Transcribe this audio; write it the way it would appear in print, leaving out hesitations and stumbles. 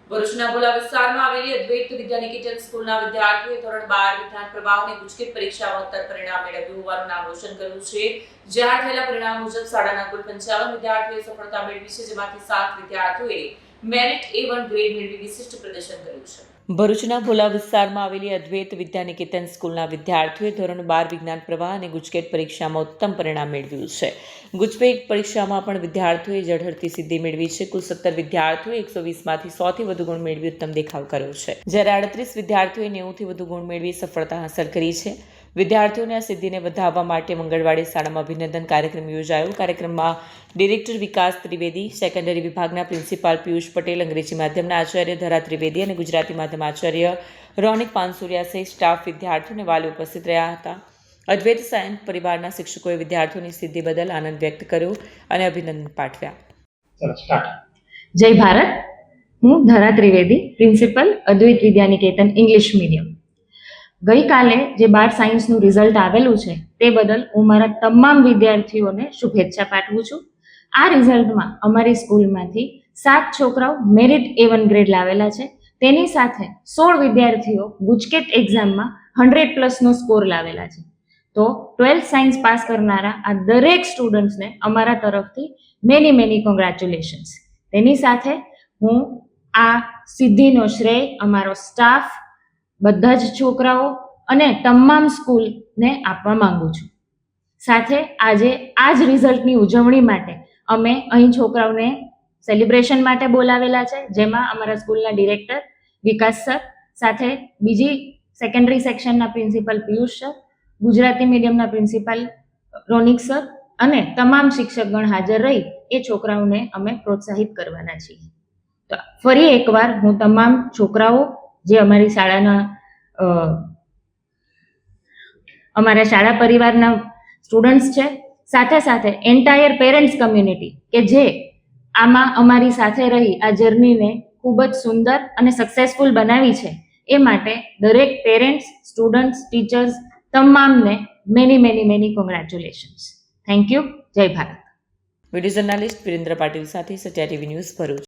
ભરૂચના ભોલા વિસ્તારમાં આવેલી અદ્વૈત વિદ્યાનિકેતન સ્કૂલના વિદ્યાર્થીઓએ ધોરણ 12 વિજ્ઞાન પ્રવાહ અને ગુજકેટ પરીક્ષામાં ઉત્તર પરિણામ મેળવ્યું હોવાનું નામ રોશન કર્યું છે। જાહેર થયેલા પરિણામ મુજબ શાળાના કુલ 55 વિદ્યાર્થીઓએ સફળતા મેળવી છે, જેમાંથી 7 વિદ્યાર્થીઓએ મેરિટ A1 ગ્રેડ મેળવી વિશિષ્ટ પ્રદર્શન કર્યું છે। ભરૂચના ભોલા વિસ્તારમાં આવેલી અદ્વૈત વિદ્યાનિકેતન સ્કૂલના વિદ્યાર્થીઓએ ધોરણ 12 વિજ્ઞાન પ્રવાહ અને ગુજકેટ પરીક્ષામાં ઉત્તમ પરિણામ મેળવ્યું છે। ગુજકેટ પરીક્ષામાં પણ વિદ્યાર્થીઓએ ઝળહળતી સિદ્ધિ મેળવી છે। કુલ 17 વિદ્યાર્થીઓએ 120માંથી 100થી વધુ ગુણ મેળવી ઉત્તમ દેખાવ કર્યો છે, જ્યારે 38 વિદ્યાર્થીઓએ 90થી વધુ ગુણ મેળવી સફળતા હાંસલ કરી છે। વિદ્યાર્થીઓને આ સિદ્ધિને વધાવવા માટે મંગળવારે શાળામાં અભિનંદન કાર્યક્રમ યોજાયો। કાર્યક્રમમાં ડિરેક્ટર વિકાસ ત્રિવેદી, સેકન્ડરી વિભાગના પ્રિન્સિપાલ પિયુષ પટેલ, અંગ્રેજી માધ્યમના આચાર્ય ધરા ત્રિવેદી અને ગુજરાતી માધ્યમ આચાર્ય રોનિક પાનસુરિયા સહિત સ્ટાફ, વિદ્યાર્થીઓ અને વાલીઓ ઉપસ્થિત રહ્યા હતા। અદ્વૈત સાયન્સ પરિવારના શિક્ષકોએ વિદ્યાર્થીઓની સિદ્ધિ બદલ આનંદ વ્યક્ત કર્યો અને અભિનંદન પાઠવ્યા। જય ભારત। હું ધરા ત્રિવેદી, પ્રિન્સિપલ, અદ્વૈત વિદ્યાનિકેતન ઇંગ્લિશ મીડિયમ। ગઈકાલે જે 12 સાયન્સનું રિઝલ્ટ આવેલું છે તે બદલ હું મારા તમામ વિદ્યાર્થીઓને શુભેચ્છા પાઠવું છું। આ રિઝલ્ટમાં અમારી સ્કૂલમાંથી 7 છોકરાઓ મેરિટ A1 ગ્રેડ લાવેલા છે। તેની સાથે 16 વિદ્યાર્થીઓ ગુજકેટ એક્ઝામમાં 100+ સ્કોર લાવેલા છે। તો 12th સાયન્સ પાસ કરનારા આ દરેક સ્ટુડન્ટ્સને અમારા તરફથી મેની કોંગ્રેચ્યુલેશન્સ। તેની સાથે હું આ સિદ્ધિનો શ્રેય અમારો સ્ટાફ, બધા જ છોકરાઓ અને તમામ સ્કૂલને આપવા માંગુ છું। સાથે આજે આ જ રિઝલ્ટની ઉજવણી માટે અમે અહીં છોકરાઓને સેલિબ્રેશન માટે બોલાવેલા છે, જેમાં અમારા સ્કૂલના ડિરેક્ટર વિકાસ સર, સાથે બીજી સેકન્ડરી સેક્શનના પ્રિન્સિપલ પિયુષ સર, ગુજરાતી મીડિયમના પ્રિન્સિપાલ રોનિક સર અને તમામ શિક્ષકગણ હાજર રહી એ છોકરાઓને અમે પ્રોત્સાહિત કરવાના છીએ। તો ફરી એકવાર હું તમામ છોકરાઓ જે અમારી શાળા પરિવારના સ્ટુડન્ટ્સ છે, સાથે સાથે એન્ટાયર પેરેન્ટ્સ કમ્યુનિટી કે જે આમાં અમારી સાથે રહી આ જર્નીને ખૂબ જ સુંદર અને સક્સેસફુલ બનાવી છે, એ માટે દરેક પેરેન્ટ્સ, સ્ટુડન્ટ્સ, ટીચર્સ તમામને મેની કોંગ્રેચ્યુલેશન્સ। Thank you. જય ભારત। વિડીયો જર્નાલિસ્ટ વિરેન્દ્ર પાટીલ સાથે સત્યા ટીવી ન્યૂઝ ભરૂચ।